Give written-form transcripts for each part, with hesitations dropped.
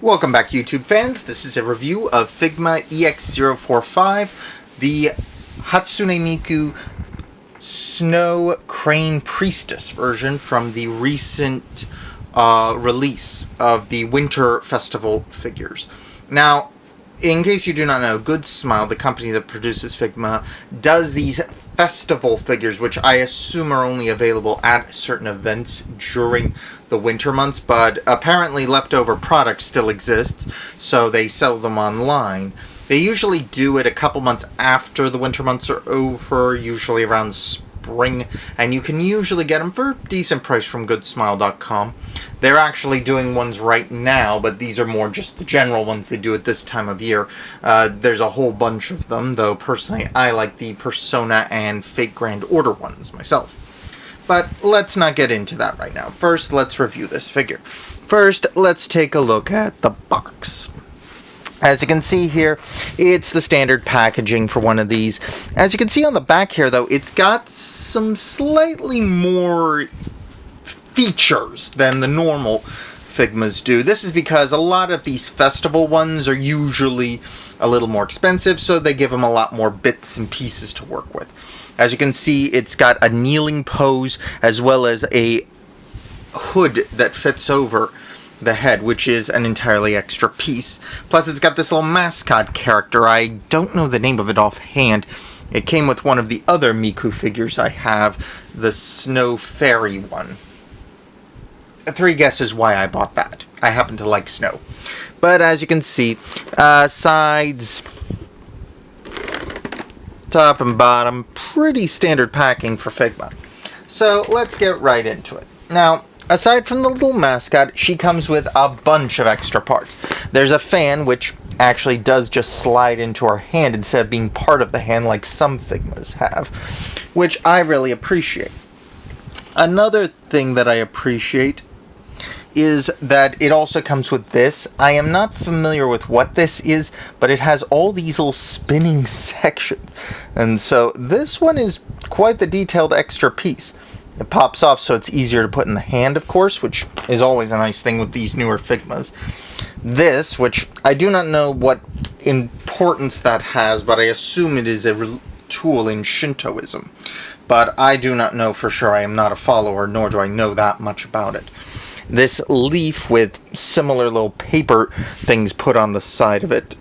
Welcome back, YouTube fans. This is a review of Figma EX-045, the Hatsune Miku Snow Crane Priestess version from the recent release of the Winter Festival figures. Now, in case you do not know, Good Smile, the company that produces Figma, does these festival figures, which I assume are only available at certain events during the winter months, but apparently leftover product still exists, so they sell them online. They usually do it a couple months after the winter months are over, usually around spring, and you can usually get them for a decent price from goodsmile.com. They're actually doing ones right now, but these are more just the general ones they do at this time of year. There's a whole bunch of them, though personally I like the Persona and Fake Grand Order ones myself. But let's not get into that right now. First, let's review this figure. First, let's take a look at the box. As you can see here, it's the standard packaging for one of these. As you can see on the back here, though, it's got some slightly more features than the normal Figmas do. This is because a lot of these festival ones are usually a little more expensive, so they give them a lot more bits and pieces to work with. As you can see, it's got a kneeling pose as well as a hood that fits over the head, which is an entirely extra piece. Plus, it's got this little mascot character. I don't know the name of it offhand. It came with one of the other Miku figures I have, the Snow Fairy one. 3 guesses why I bought that. I happen to like snow. But as you can see, sides, top and bottom, pretty standard packing for Figma. So let's get right into it. Now, aside from the little mascot, she comes with a bunch of extra parts. There's a fan, which actually does just slide into her hand instead of being part of the hand like some Figmas have, which I really appreciate. Another thing that I appreciate is that it also comes with this. I am not familiar with what this is, but it has all these little spinning sections. And so this one is quite the detailed extra piece. It pops off so it's easier to put in the hand, of course, which is always a nice thing with these newer Figmas. This, which I do not know what importance that has, but I assume it is a tool in Shintoism. But I do not know for sure. I am not a follower, nor do I know that much about it. This leaf with similar little paper things put on the side of it.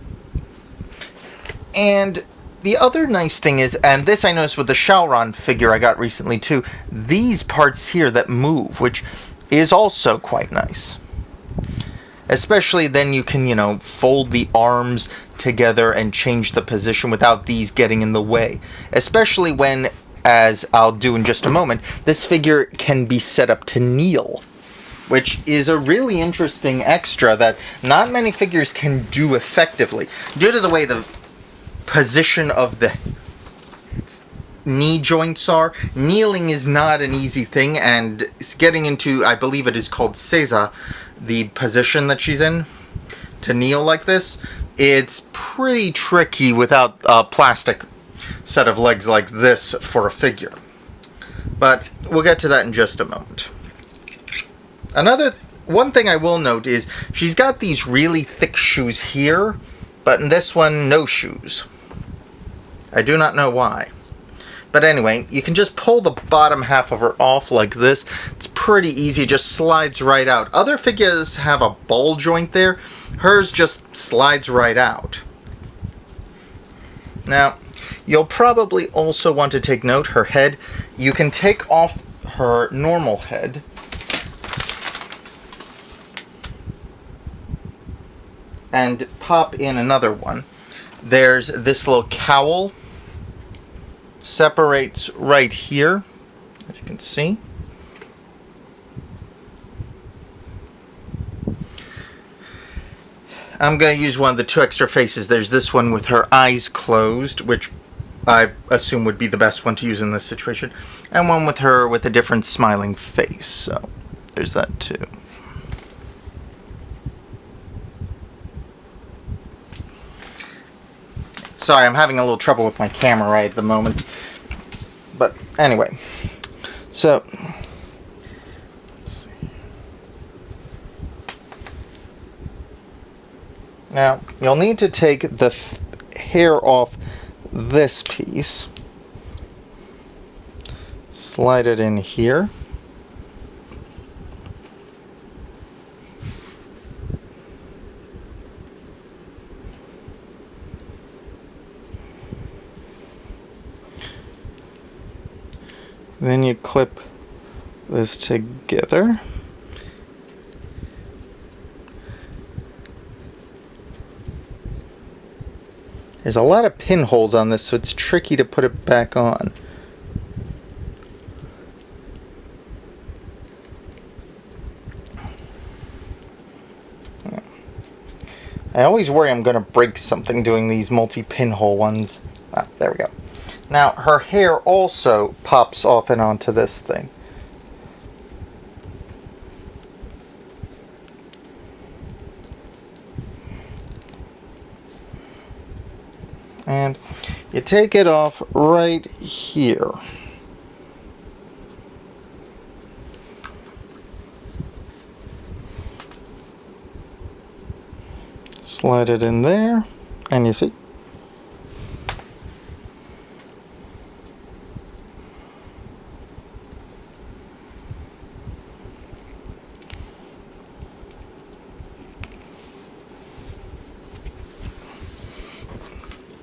And the other nice thing is, and this I noticed with the Shaoran figure I got recently too, these parts here that move, which is also quite nice. Especially then you can, fold the arms together and change the position without these getting in the way. Especially when, as I'll do in just a moment, this figure can be set up to kneel, which is a really interesting extra that not many figures can do effectively. Due to the way the position of the knee joints are, kneeling is not an easy thing, and getting into, I believe it is called Seiza, the position that she's in, to kneel like this, it's pretty tricky without a plastic set of legs like this for a figure. But we'll get to that in just a moment. One thing I will note is she's got these really thick shoes here, but in this one, no shoes. I do not know why. But anyway, you can just pull the bottom half of her off like this. It's pretty easy, it just slides right out. Other figures have a ball joint there. Hers just slides right out. Now, you'll probably also want to take note, her head. You can take off her normal head and pop in another one. There's this little cowl. Separates right here, as you can see. I'm going to use one of the 2 extra faces. There's this one with her eyes closed, which I assume would be the best one to use in this situation, and one with her with a different smiling face. So there's that too. Sorry, I'm having a little trouble with my camera right at the moment. But anyway, so let's see. Now, you'll need to take the hair off this piece. Slide it in here. Then you clip this together. There's a lot of pinholes on this, so it's tricky to put it back on. I always worry I'm going to break something doing these multi-pinhole ones. Ah, there we go. Now, her hair also pops off and onto this thing. And you take it off right here. Slide it in there, and you see.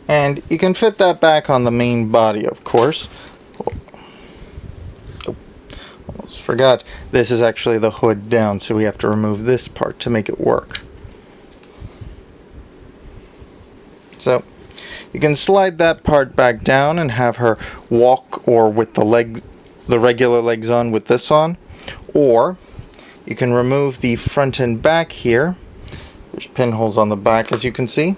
And you can fit that back on the main body, of course. Oh, almost forgot. This is actually the hood down, so we have to remove this part to make it work. So you can slide that part back down and have her walk, or with the regular legs on with this on. Or you can remove the front and back here. There's pinholes on the back, as you can see.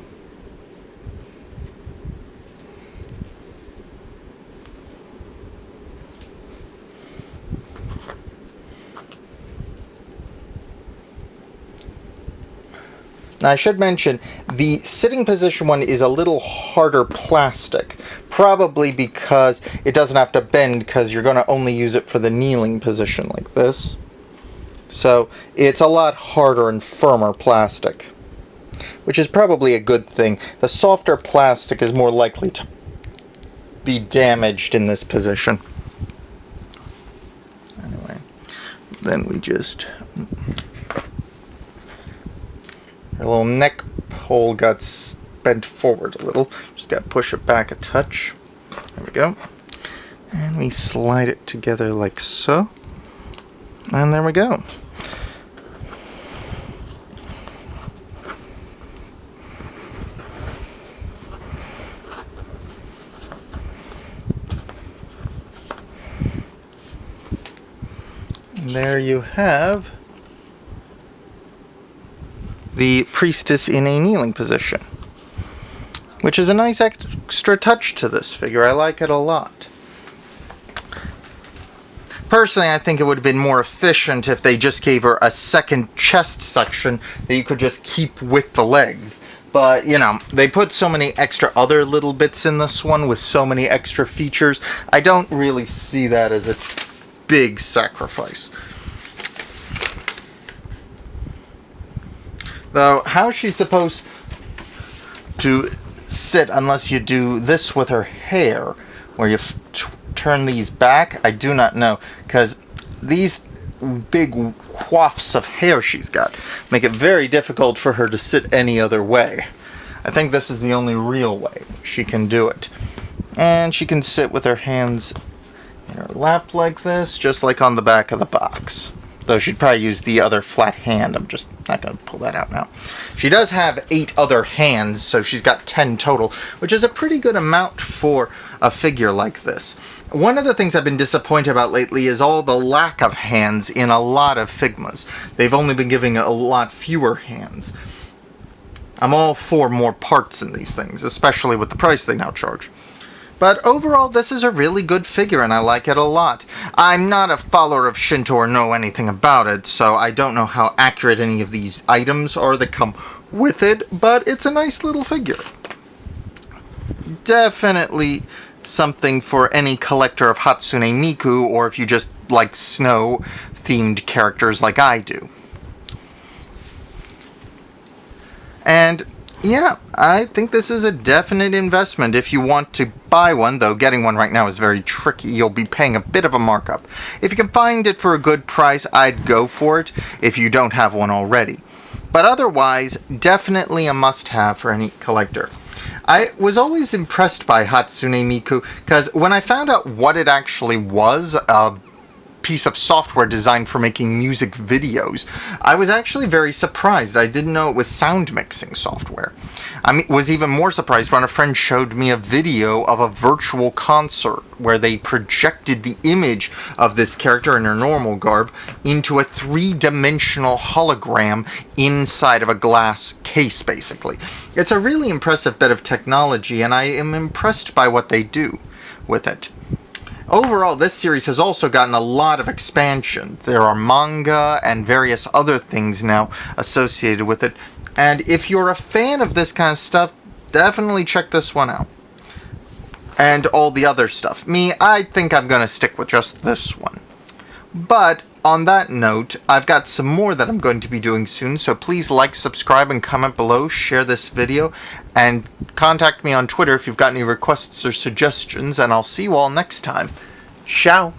Now, I should mention, the sitting position one is a little harder plastic, probably because it doesn't have to bend, because you're going to only use it for the kneeling position like this. So it's a lot harder and firmer plastic, which is probably a good thing. The softer plastic is more likely to be damaged in this position. Anyway, then we just... Her little neck hole got bent forward a little. Just got to push it back a touch. There we go. And we slide it together like so. And there we go. And there you have the priestess in a kneeling position, which is a nice extra touch to this figure. I like it a lot. Personally, I think it would have been more efficient if they just gave her a second chest section that you could just keep with the legs. But, you know, they put so many extra other little bits in this one with so many extra features. I don't really see that as a big sacrifice. Though, how's she supposed to sit unless you do this with her hair, where you turn these back? I do not know, because these big coifs of hair she's got make it very difficult for her to sit any other way. I think this is the only real way she can do it. And she can sit with her hands in her lap like this, just like on the back of the box. Though she'd probably use the other flat hand. I'm just not going to pull that out now. She does have 8 other hands, so she's got 10 total, which is a pretty good amount for a figure like this. One of the things I've been disappointed about lately is all the lack of hands in a lot of Figmas. They've only been giving a lot fewer hands. I'm all for more parts in these things, especially with the price they now charge. But overall, this is a really good figure, and I like it a lot. I'm not a follower of Shinto or know anything about it, so I don't know how accurate any of these items are that come with it, but it's a nice little figure. Definitely something for any collector of Hatsune Miku, or if you just like snow-themed characters like I do. And Yeah, I think this is a definite investment if you want to buy one, though getting one right now is very tricky. You'll be paying a bit of a markup. If you can find it for a good price, I'd go for it if you don't have one already. But otherwise, definitely a must-have for any collector. I was always impressed by Hatsune Miku because when I found out what it actually was, a piece of software designed for making music videos, I was actually very surprised. I didn't know it was sound mixing software. I was even more surprised when a friend showed me a video of a virtual concert where they projected the image of this character in her normal garb into a three-dimensional hologram inside of a glass case, basically. It's a really impressive bit of technology, and I am impressed by what they do with it. Overall, this series has also gotten a lot of expansion. There are manga and various other things now associated with it. And if you're a fan of this kind of stuff, definitely check this one out. And all the other stuff. I think I'm going to stick with just this one. But on that note, I've got some more that I'm going to be doing soon, so please like, subscribe, and comment below, share this video, and contact me on Twitter if you've got any requests or suggestions, and I'll see you all next time. Ciao!